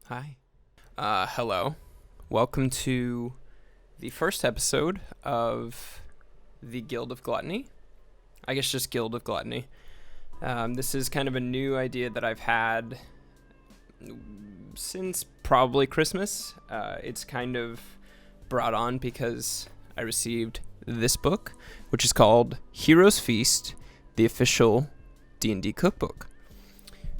Hi. Hello. Welcome to the first episode of the Guild of Gluttony. I guess just Guild of Gluttony. This is kind of a new idea that I've had since probably Christmas. It's kind of brought on because I received this book, which is called Heroes Feast, the official D&D cookbook,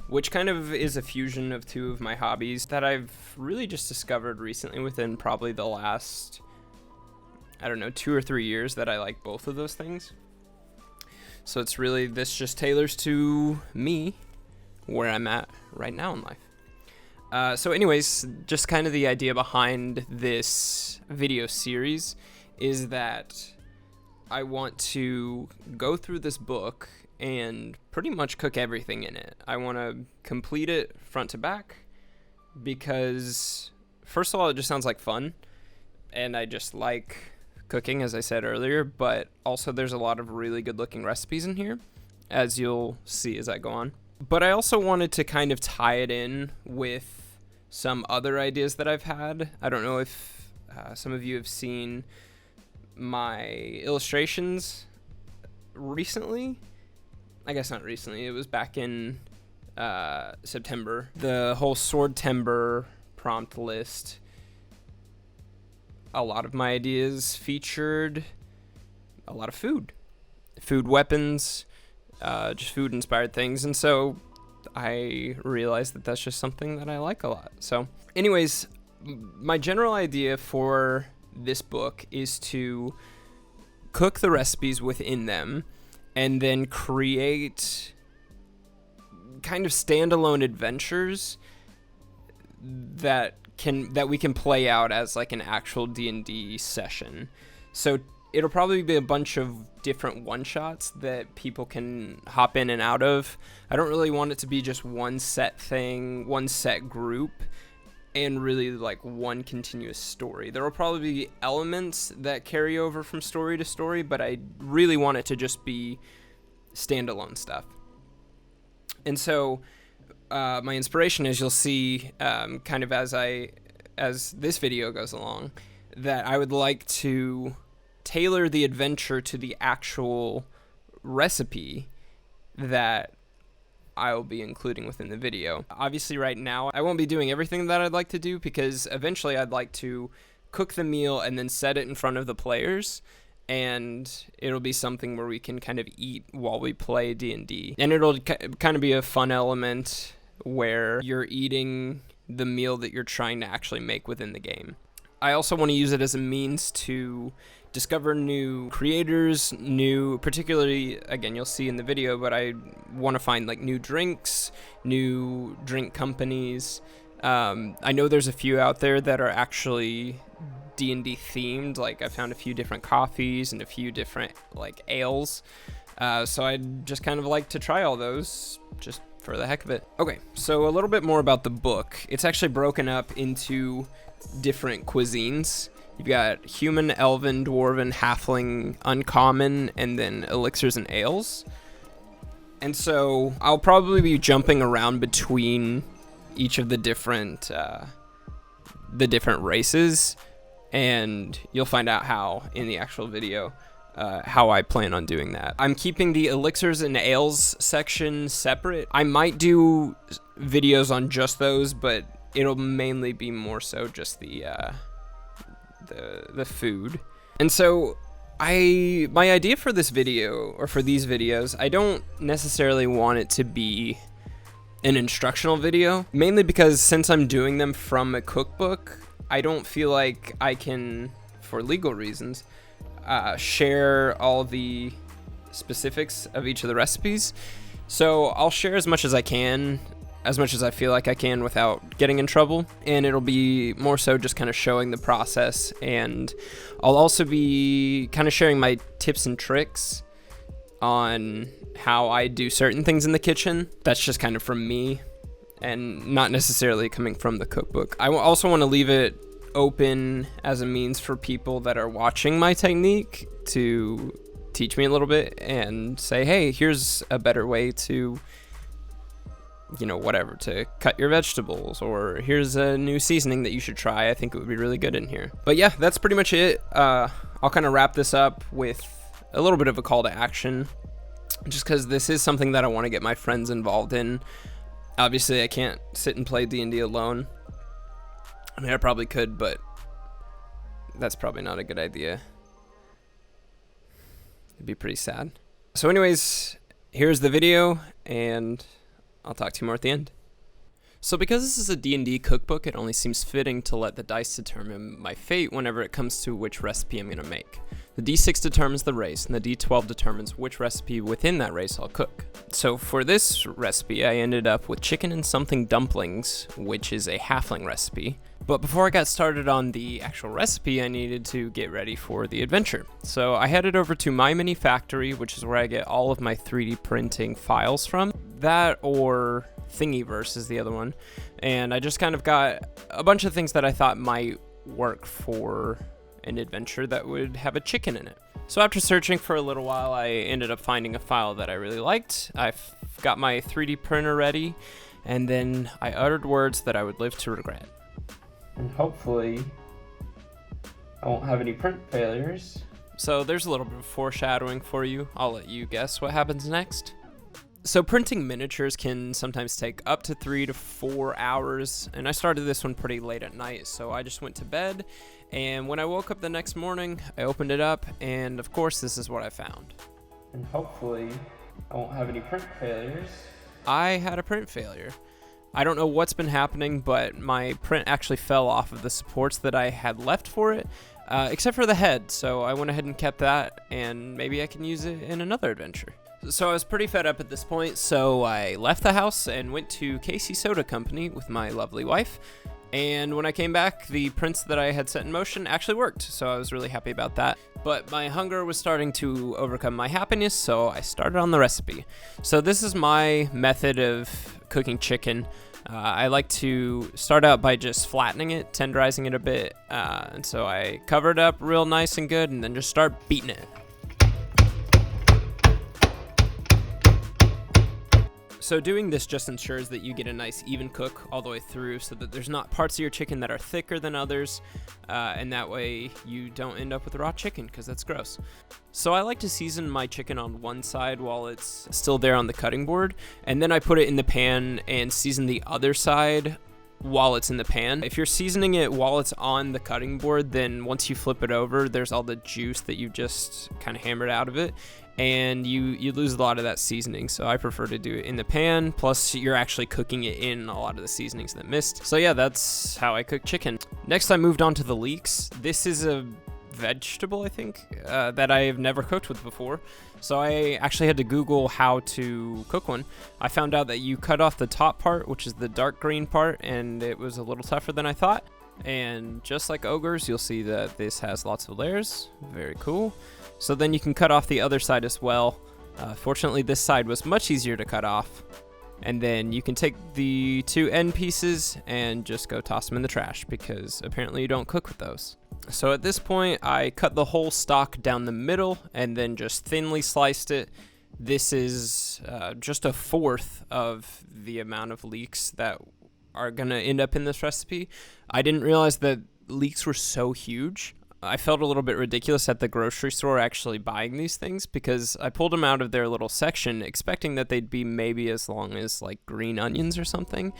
which kind of is a fusion of two of my hobbies that I've really just discovered recently within probably the last, 2 or 3 years that I like both of those things. So it's really, this just tailors to me, where I'm at right now in life. So anyways, just kind of the idea behind this video series is that I want to go through this book and pretty much cook everything in it. I want to complete it front to back because, first of all, it just sounds like fun, and I just like cooking, as I said earlier, but also there's a lot of really good-looking recipes in here, as you'll see as I go on. But I also wanted to kind of tie it in with some other ideas that I've had. I don't know if some of you have seen my illustrations recently. I guess not recently. It was back in September. The whole sword timber prompt list. A lot of my ideas featured a lot of food weapons, just food-inspired things. And so I realized that that's just something that I like a lot. So anyways, my general idea for this book is to cook the recipes within them and then create kind of standalone adventures that we can play out as like an actual D&D session. So it'll probably be a bunch of different one-shots that people can hop in and out of. I don't really want it to be just one set thing, one set group, and really like one continuous story. There will probably be elements that carry over from story to story, but I really want it to just be standalone stuff. And so my inspiration, as you'll see, kind of as this video goes along, that I would like to tailor the adventure to the actual recipe that I'll be including within the video. Obviously right now I won't be doing everything that I'd like to do because eventually I'd like to cook the meal and then set it in front of the players, and it'll be something where we can kind of eat while we play D&D. And it'll kind of be a fun element where you're eating the meal that you're trying to actually make within the game. I also want to use it as a means to discover new creators, particularly, again, you'll see in the video, but I want to find like new drinks, new drink companies. I know there's a few out there that are actually D&D themed. Like I found a few different coffees and a few different like ales. So I'd just kind of like to try all those just for the heck of it. Okay, so a little bit more about the book. It's actually broken up into different cuisines. You've got human, elven, dwarven, halfling, uncommon, and then elixirs and ales. And so I'll probably be jumping around between each of the different races, and you'll find out how in the actual video how I plan on doing that. I'm keeping the elixirs and ales section separate. I might do videos on just those, but it'll mainly be more so just the food. And so my idea for this video, or for these videos, I don't necessarily want it to be an instructional video, mainly because since I'm doing them from a cookbook, I don't feel like I can, for legal reasons, share all the specifics of each of the recipes. So I'll share as much as I can, as much as I feel like I can without getting in trouble, and it'll be more so just kind of showing the process, and I'll also be kind of sharing my tips and tricks on how I do certain things in the kitchen. That's just kind of from me and not necessarily coming from the cookbook. I also want to leave it open as a means for people that are watching my technique to teach me a little bit and say, hey, here's a better way to whatever, to cut your vegetables, or here's a new seasoning that you should try. I think it would be really good in here. But yeah, that's pretty much it. I'll kind of wrap this up with a little bit of a call to action, just because this is something that I want to get my friends involved in. Obviously, I can't sit and play D&D alone. I mean, I probably could, but that's probably not a good idea. It'd be pretty sad. So anyways, here's the video, and I'll talk to you more at the end. So because this is a D&D cookbook, it only seems fitting to let the dice determine my fate whenever it comes to which recipe I'm going to make. The D6 determines the race, and the D12 determines which recipe within that race I'll cook. So for this recipe, I ended up with Chicken-Something Dumplings, which is a halfling recipe. But before I got started on the actual recipe, I needed to get ready for the adventure. So I headed over to My Mini Factory, which is where I get all of my 3D printing files from. That, or Thingiverse is the other one. And I just kind of got a bunch of things that I thought might work for an adventure that would have a chicken in it. So after searching for a little while, I ended up finding a file that I really liked. I've got my 3D printer ready, and then I uttered words that I would live to regret. And hopefully I won't have any print failures. So there's a little bit of foreshadowing for you. I'll let you guess what happens next. So printing miniatures can sometimes take up to 3 to 4 hours, and I started this one pretty late at night, so I just went to bed, and when I woke up the next morning, I opened it up, and of course this is what I found. And hopefully I won't have any print failures. I had a print failure. I don't know what's been happening, but my print actually fell off of the supports that I had left for it, except for the head, so I went ahead and kept that, and maybe I can use it in another adventure. So I was pretty fed up at this point, so I left the house and went to Casey Soda Company with my lovely wife. And when I came back, the prints that I had set in motion actually worked, so I was really happy about that. But my hunger was starting to overcome my happiness, so I started on the recipe. So this is my method of cooking chicken. I like to start out by just flattening it, tenderizing it a bit, and so I cover it up real nice and good, and then just start beating it. So doing this just ensures that you get a nice even cook all the way through, so that there's not parts of your chicken that are thicker than others, and that way you don't end up with raw chicken, because that's gross. So I like to season my chicken on one side while it's still there on the cutting board, and then I put it in the pan and season the other side while it's in the pan. If you're seasoning it while it's on the cutting board, then once you flip it over, there's all the juice that you just kind of hammered out of it, and you lose a lot of that seasoning. So I prefer to do it in the pan, plus you're actually cooking it in a lot of the seasonings that missed. So yeah, that's how I cook chicken. Next, I moved on to the leeks. This is a vegetable, I think, that I've never cooked with before. So I actually had to Google how to cook one. I found out that you cut off the top part, which is the dark green part, and it was a little tougher than I thought. And just like ogres, you'll see that this has lots of layers. Very cool. So then you can cut off the other side as well. Fortunately, this side was much easier to cut off. And then you can take the 2 end pieces and just go toss them in the trash, because apparently you don't cook with those. So at this point, I cut the whole stalk down the middle and then just thinly sliced it. This is just 1/4 of the amount of leeks that are gonna end up in this recipe. I didn't realize that leeks were so huge. I felt a little bit ridiculous at the grocery store actually buying these things, because I pulled them out of their little section expecting that they'd be maybe as long as like green onions or something,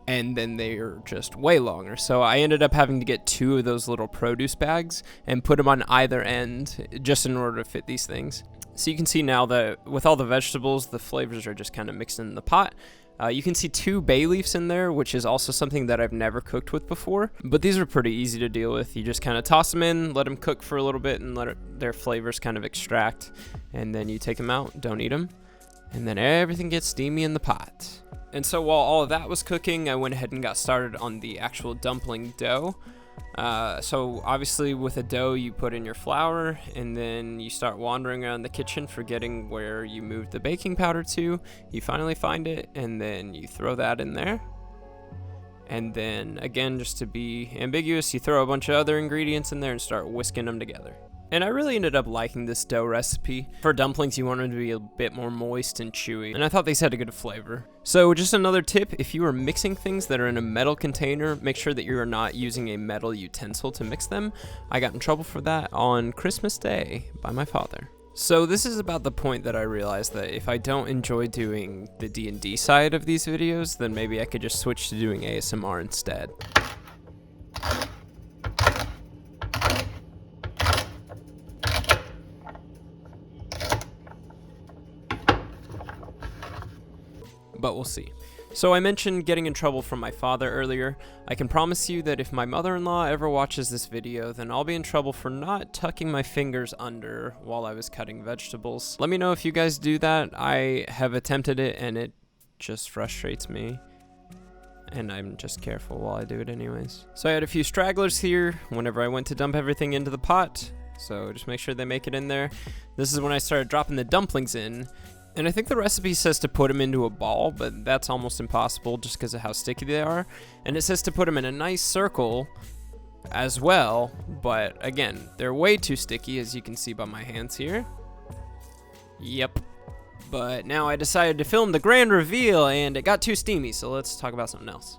and then they're just way longer. So I ended up having to get 2 of those little produce bags and put them on either end just in order to fit these things. So you can see now that with all the vegetables, the flavors are just kind of mixed in the pot. You can see 2 bay leaves in there, which is also something that I've never cooked with before. But these are pretty easy to deal with. You just kind of toss them in, let them cook for a little bit, and let their flavors kind of extract. And then you take them out, don't eat them. And then everything gets steamy in the pot. And so while all of that was cooking, I went ahead and got started on the actual dumpling dough. So obviously with a dough, you put in your flour, and then you start wandering around the kitchen forgetting where you moved the baking powder to. You finally find it, and then you throw that in there. And then again, just to be ambiguous, you throw a bunch of other ingredients in there and start whisking them together. And I really ended up liking this dough recipe. For dumplings, you want them to be a bit more moist and chewy, and I thought these had a good flavor. So just another tip, if you are mixing things that are in a metal container, make sure that you are not using a metal utensil to mix them. I got in trouble for that on Christmas Day by my father. So this is about the point that I realized that if I don't enjoy doing the D&D side of these videos, then maybe I could just switch to doing ASMR instead. But we'll see. So I mentioned getting in trouble from my father earlier. I can promise you that if my mother-in-law ever watches this video, then I'll be in trouble for not tucking my fingers under while I was cutting vegetables. Let me know if you guys do that. I have attempted it and it just frustrates me. And I'm just careful while I do it anyways. So I had a few stragglers here whenever I went to dump everything into the pot. So just make sure they make it in there. This is when I started dropping the dumplings in. And I think the recipe says to put them into a ball, but that's almost impossible just because of how sticky they are. And it says to put them in a nice circle as well, but again, they're way too sticky, as you can see by my hands here. Yep. But now I decided to film the grand reveal, and it got too steamy, so let's talk about something else.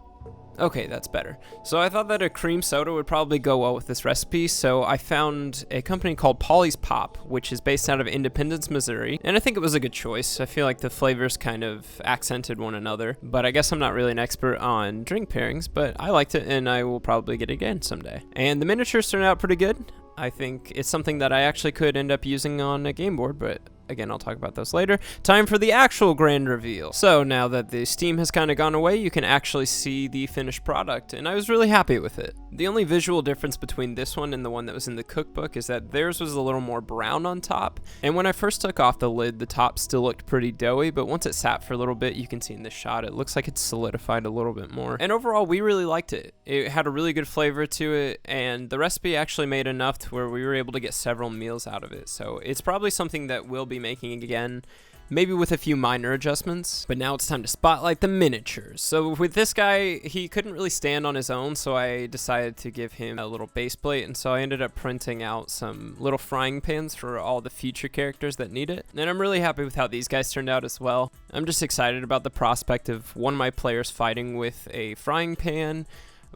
Okay, that's better. So I thought that a cream soda would probably go well with this recipe, so I found a company called Polly's Pop, which is based out of Independence, Missouri, and I think it was a good choice. I feel like the flavors kind of accented one another, but I guess I'm not really an expert on drink pairings, but I liked it, and I will probably get it again someday. And the miniatures turned out pretty good. I think it's something that I actually could end up using on a game board, but again, I'll talk about those later. Time for the actual grand reveal. So now that the steam has kind of gone away, you can actually see the finished product, and I was really happy with it. The only visual difference between this one and the one that was in the cookbook is that theirs was a little more brown on top, and when I first took off the lid, the top still looked pretty doughy, but once it sat for a little bit, you can see in this shot, it looks like it's solidified a little bit more. And overall, we really liked it. It had a really good flavor to it, and the recipe actually made enough to where we were able to get several meals out of it, so it's probably something that we'll be making again, maybe with a few minor adjustments. But now it's time to spotlight the miniatures. So with this guy, he couldn't really stand on his own, so I decided to give him a little base plate, and so I ended up printing out some little frying pans for all the future characters that need it. And I'm really happy with how these guys turned out as well. I'm just excited about the prospect of one of my players fighting with a frying pan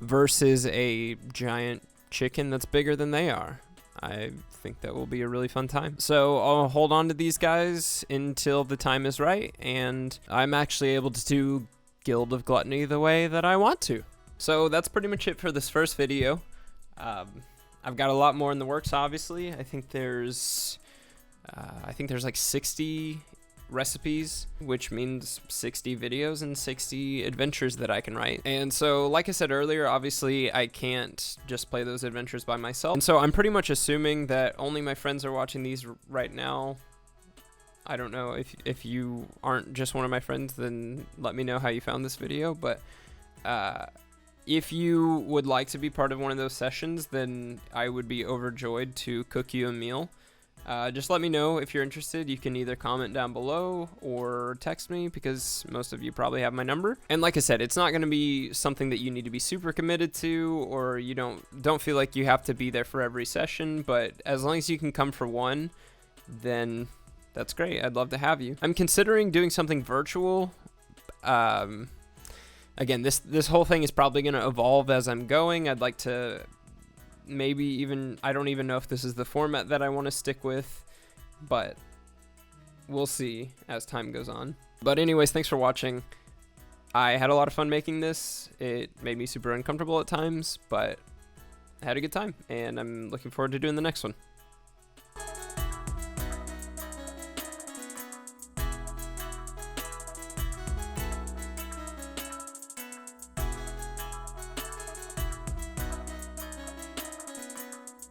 versus a giant chicken that's bigger than they are. I think that will be a really fun time. So I'll hold on to these guys until the time is right, and I'm actually able to do Guild of Gluttony the way that I want to. So that's pretty much it for this first video. I've got a lot more in the works, obviously. I think there's like 60 recipes, which means 60 videos and 60 adventures that I can write. And so, like I said earlier, obviously I can't just play those adventures by myself. And so I'm pretty much assuming that only my friends are watching these right now. I don't know if you aren't just one of my friends, then let me know how you found this video. But if you would like to be part of one of those sessions, then I would be overjoyed to cook you a meal. Just let me know if you're interested. You can either comment down below or text me, because most of you probably have my number. And like I said, it's not going to be something that you need to be super committed to, or you don't feel like you have to be there for every session, but as long as you can come for one, then that's great. I'd love to have you. I'm considering doing something virtual. Again, this whole thing is probably going to evolve as I'm going. I'd like to maybe even, I don't even know if this is the format that I want to stick with, but we'll see as time goes on. But anyways, thanks for watching. I had a lot of fun making this. It made me super uncomfortable at times, but I had a good time, and I'm looking forward to doing the next one.